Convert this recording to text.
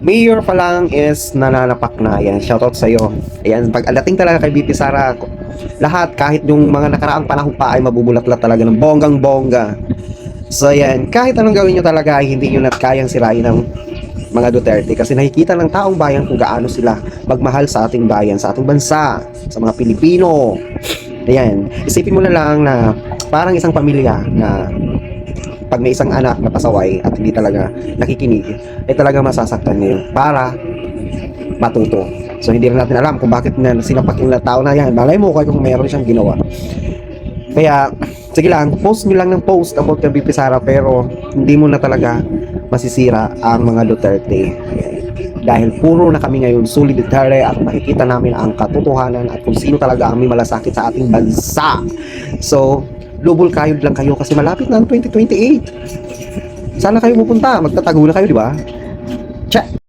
Mayor pa lang is nananapak na. Yan, shoutout sa'yo. Ayan, pag alating talaga kay BP Sara, lahat, kahit yung mga nakaraang panahon pa ay mabubulatlat talaga ng bonggang-bongga. So yan, kahit anong gawin nyo talaga ay hindi nyo na kayang sirain ng mga Duterte kasi nakikita ng taong bayan kung gaano sila magmahal sa ating bayan, sa ating bansa, sa mga Pilipino. Ayan, isipin mo na lang na parang isang pamilya na pag may isang anak na pasaway at hindi talaga nakikinig, ay talaga masasaktan niyo para matuto. So hindi rin natin alam kung bakit na sinapak yung tao na yan. Malay mo kung meron siyang ginawa. Kaya, sige lang, post nyo lang ng post about kay BP Sara pero hindi mo na talaga masisira ang mga Duterte. Dahil puro na kami ngayon solidary at makikita namin ang katotohanan at kung sino talaga ang may malasakit sa ating bansa. So, double kayod lang kayo kasi malapit na ang 2028. Sana kayo pupunta, magtatago na kayo, di ba? Check!